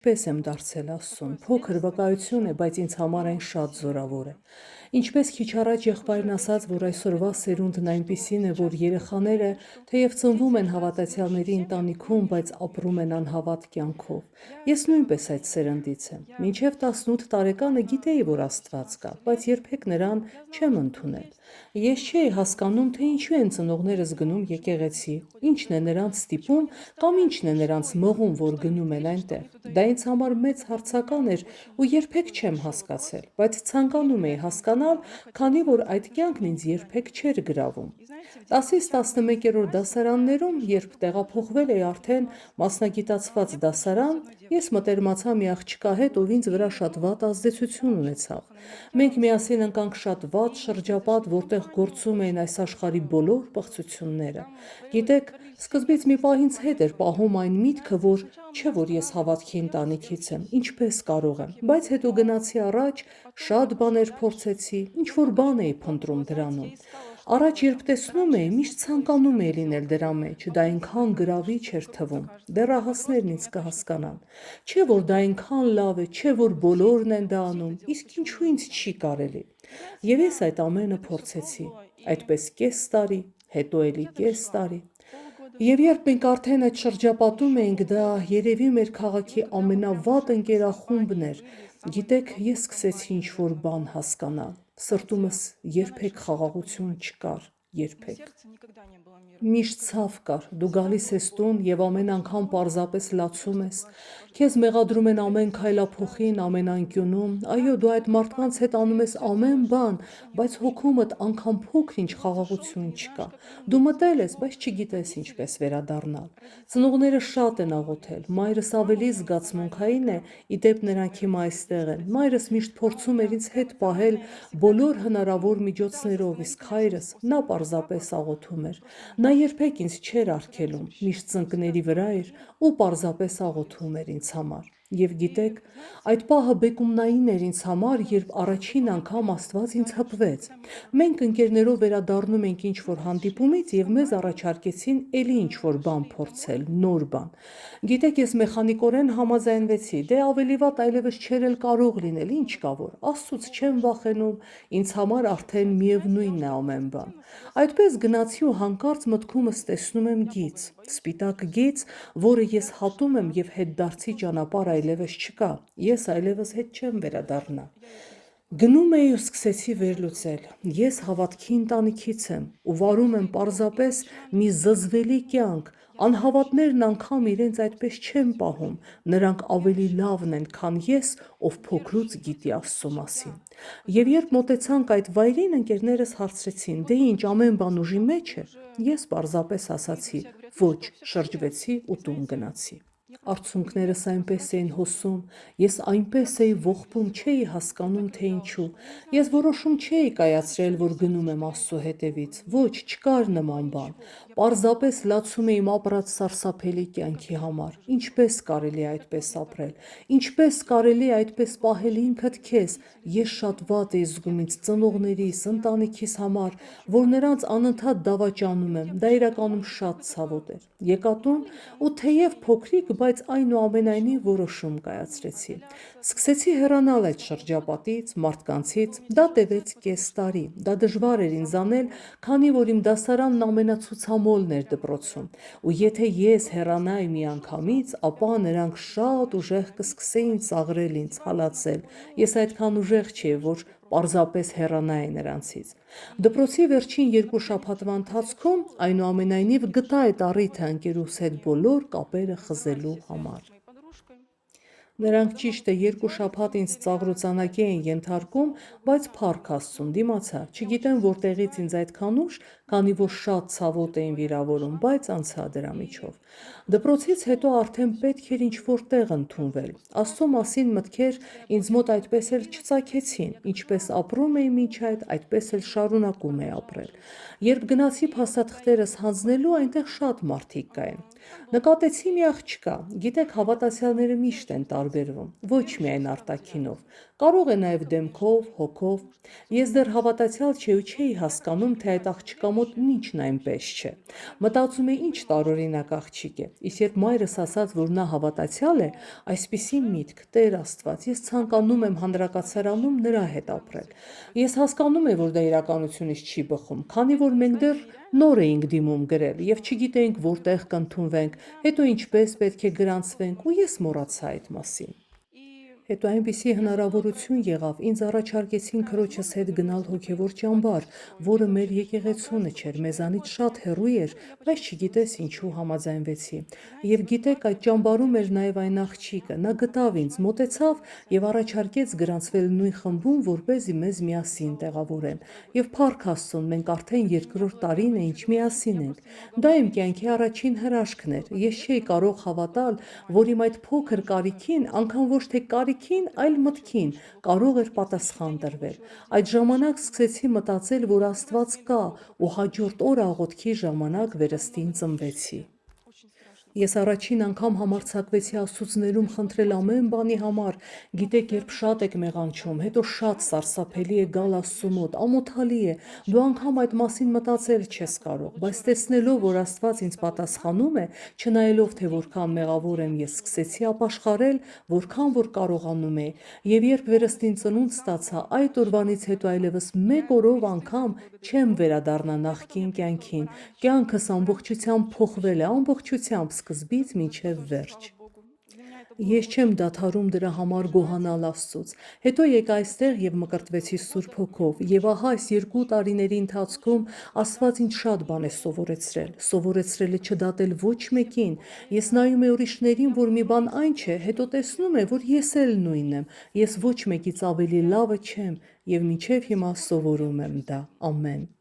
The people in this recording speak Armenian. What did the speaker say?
ինչպես եմ դարձել Աստծուն, փոքր վկայություն է, բայց ինձ համար այն շատ զորավոր է։ Ինչպես քիչ առաջ եղբայրն ասաց, որ այսօրվա սերունդն այնպիսին է, որ երեխաները թեև ծնվում են հավատացյալների ընտանիքում, բայց ապրում են անհավատ կյանքով։ Ես նույնպես այդ սերնդից եմ։ Մինչև 18 տարեկանը գիտեի, որ Աստված կա, բայց երբեք նրան չեմ ընդունել։ Ես չէի հասկանում, թե ինչու են ծնողներս գնում եկեղեցի, ինչն է նրանց ստիպում կամ ինչն է նրանց մղում, որ գնում են այնտեղ։ Դա ինձ համար մեծ հարցական էր ու երբեք չեմ հասկացել, բայց ցանկանում էի հասկանալ, քանի որ այդ կյանքն ինձ երբեք չէր գրավում։ 10-ից 11-րդ դասարաններում, երբ տեղափոխվել էի արդեն մասնագիտացված դասարան, ես մտերմացա մի աղջկա հետ, ով ինձ վրա շատ վատ ազդեցություն ունեցավ։ Մենք միասին ընկանք շատ վատ շրջապատ, որտեղ գործում էին այս աշխարհի բոլոր պղծությունները։ Գիտեք, սկզբից մի պահ ինձ հետ էր պահում այն միտքը, որ ես հավատքի ընտանիքից եմ, ինչպես կարող եմ, բայց հետո գնացի առաջ, շատ բաներ փորձեցի, ինչ-որ բան էի փնտրում դրանում։ Առաջ երբ տեսնում էի, միշտ ցանկանում էի լինել դրա մեջ, դա այնքան գրավիչ էր թվում։ Դեռահասներն ինձ կհասկանան։ Չէ որ դա այնքան լավ է, չէ որ բոլորն են դա անում, իսկ ինչու ինձ չի կարելի։ Եվ ես այդ ամենը փորձեցի, այդպես կես տարի, հետո էլի կես տարի։ Եվ երբ մենք արդեն այդ շրջապատում էինք, դա երևի մեր քաղաքի ամենավատ ընկերախումբն էր, գիտեք, ես սկսեցի ինչ-որ բան հասկանալ։ Սրտումս երբեք խաղաղություն չկար, երբեք։ Միշտ ցավ կար, դու գալիս ես տուն և ամեն անգամ պարզապես լացում ես, քեզ մեղադրում են ամեն քայլափոխին, ամեն անկյունում, այո, դու այդ մարդկանց հետ անում ես ամեն բան, բայց հոգումդ անգամ փոքր-ինչ խաղաղություն չկա։ Դու մտել ես, բայց չգիտես ինչպես վերադառնալ։ Ծնողները շատ են աղոթել, մայրս ավելի զգացմունքային է, ի դեպ նրանք հիմա այստեղ են։ Մայրս միշտ փորձում էր ինձ հետ պահել բոլոր հնարավոր միջոցներով, իսկ հայրս, նա պարզապես աղոթում էր։ Նա երբեք ինձ չէր արգելում, միշտ ծնկների վրա էր ու պարզապես աղոթում էր ինձ համար։ Եվ գիտեք, այդ պահը բեկումնային էր ինձ համար, երբ առաջին անգամ Աստված ինձ հպվեց։ Մենք ընկերներով վերադառնում ենք ինչ-որ հանդիպումից և մեզ առաջարկեցին էլի ինչ-որ բան փորձել, նոր բան։ Գիտեք, ես մեխանիկորեն համաձայնվեցի, դե ավելի վատ այլևս չէր էլ կարող լինել, ինչ կա որ, Աստծուց չեմ վախենում, ինձ համար արդեն միևնույնն է ամեն բան։ Այդպես գնացի ու հանկարծ մտքումս տեսնում եմ գիծ, սպիտակ գիծ, որը ես հատում եմ և հետդարձի ճանապարհ այլևս չկա, ես այլևս հետ չեմ վերադառնա։ Գնում էի ու սկսեցի վերլուծել, ես հավատքի ընտանիքից եմ ու վարում եմ պարզապես մի զզվելի կյանք, անհավատներն անգամ իրենց այդպես չեն պահում, նրանք ավելի լավն են, քան ես, ով փոքրուց գիտի Աստծո մասին։ Եվ երբ մոտեցանք այդ վայրին, ընկերներս հարցրեցին, դե ինչ ամեն բան ուժի մեջ է։ Ես պարզապես ասացի, ոչ, շրջվեցի ու տուն գնացի։ Արցունքներս այնպես էին հոսում, ես այնպես էի ողբում, չէի հասկանում, թե ինչու։ Ես որոշում չէի կայացրել, որ գնում եմ Աստծո հետևից, ոչ, չկար նման բան։ Պարզապես լացում էի իմ ապրած սարսափելի կյանքի համար։ Ինչպես կարելի է այդպես ապրել։ Ինչպես կարելի է այդպես պահել ինքդ քեզ։ Ես շատ վատ էի զգում ինձ ծնողներիս, ընտանիքիս համար, որ նրանց անընդհատ դավաճանում եմ, դա իրականում շատ ցավոտ էր։ Եկա տուն ու թեև փոքրիկ, բայց այնուամենայնիվ որոշում կայացրեցի։ Սկսեցի հեռանալ այդ շրջապատից, մարդկանցից, դա տևեց կես տարի։ Դա դժվար էր ինձ անել, քանի որ իմ դասարանն ամենացուցամոլն էր դպրոցում, ու եթե ես հեռանայի միանգամից, ապա նրանք շատ ուժեղ կսկսեին ծաղրել ինձ, հալածել։ Ես այդքան ուժեղ չէի, որ պարզապես հեռանայի նրանցից։ Դպրոցի վերջին 2 շաբաթվա ընթացքում, այնուամենայնիվ, գտա այդ առիթը ընկերուս հետ բոլոր կապերը խզելու համար։ Նրանք ճիշտ է 2 շաբաթ ինձ ծաղրուծանակի էին ենթարկում, բայց փառք Աստծուն, դիմացա, չգիտեմ որտեղից ինձ այդքան ուժ, քանի որ շատ ցավոտ էին վիրավորում, բայց անցա դրա միջով։ Դպրոցից հետո արդեն պետք էր ինչ-որ տեղ ընդունվել։ Աստծո մասին մտքեր ինձ մոտ այդպես էլ չծագեցին, ինչպես ապրում էի մինչ այդ, այդպես էլ շարունակում էի ապրել։ Երբ գնացի փաստաթղթերս հանձնելու, այնտեղ շատ մարդիկ կային։ Նկատեցի մի աղջկա, գիտեք, հավատացյալները միշտ միշտ են տարբերվում, ոչ միայն արտաքինով, կարող է նաև դեմքով, հոգով։ Ես դեռ հավատացյալ չէի ու չէի հասկանում, թե այդ աղջկա մոտ ինչն այնպես չէ։ Մտածում էի, ինչ տարօրինակ աղջիկ է, իսկ երբ մայրս ասաց, որ նա հավատացյալ է, այսպիսի միտք, Տեր Աստված, ես ցանկանում եմ հանրակացարանում նրա հետ ապրել։ Ես հասկանում եմ, որ դա իրականությունից չի բխում, քանի որ մենք դեռ նոր էինք դիմում գրել եւ չգիտեինք որտեղ կընդունվենք, հետո ինչպես պետք է գրանցվենք, ու ես մոռացա այդ մասին։ Հետո այնպիսի հնարավորություն եղավ, ինձ առաջարկեցին քրոջս հետ գնալ հոգևոր ճամբար, որը մեր եկեղեցունը չէր, մեզանից շատ հեռու էր, բայց չգիտես ինչու համաձայնվեցի։ Եվ գիտեք, այդ ճամբարում էր նաև այն աղջիկը, նա գտավ ինձ, մոտեցավ եւ առաջարկեց գրանցվել նույն խմբում, որպեսզի մեզ միասին տեղավորեն։ Եվ փառք Աստծուն, մենք արդեն երկրորդ տարին է, ինչ միասին ենք։ Դա իմ կյանքի առաջին հրաշքն էր։ Ես չէի կարող հավատալ, որ իմ այդ փոքր կարիքին, անգամ ոչ թե կարիքին, այլ մտքին կարող էր պատասխան տրվել։ Այդ ժամանակ սկսեցի մտածել, որ Աստված կա, ու հաջորդ օր աղոթքի ժամանակ վերստին ծնվեցի։ Ես առաջին անգամ համարձակվեցի Աստծուց ներում խնդրել ամեն բանի համար, գիտեք, երբ շատ եք մեղանչում, հետո շատ սարսափելի է գալ Աստծու մոտ, ամոթալի է, դու անգամ այդ մասին մտածել չես կարող, բայց տեսնելով, որ Աստված ինձ պատասխանում է, չնայելով թե որքան մեղավոր եմ, ես սկսեցի ապաշխարել, որքան որ կարողանում էի, եւ երբ վերստին ծնունդ ստացա, այդ օրվանից հետո այլևս մեկ օրով անգամ չեմ վերադառնա նախկին կյանքին, կյանքս ամբողջությամբ փոխվել է, ամբողջությամբ սկզբից մինչև վերջ։ Ես չեմ դադարում դրա համար գոհանալ Աստծուց։ Հետո եկա այստեղ եւ մկրտվեցի Սուրբ Հոգով, եւ ահա այս 2 տարիների ընթացքում Աստված ինձ շատ բան է սովորեցրել։ Սովորեցրել է չդատել ոչ մեկին։ Ես նայում եմ ուրիշներին, որ մի բան այն չէ, հետո տեսնում եմ, որ ես էլ նույնն եմ։ Ես ոչ մեկից ավելի լավը չեմ եւ մինչեւ հիմա սովորում եմ դա։ Ամեն։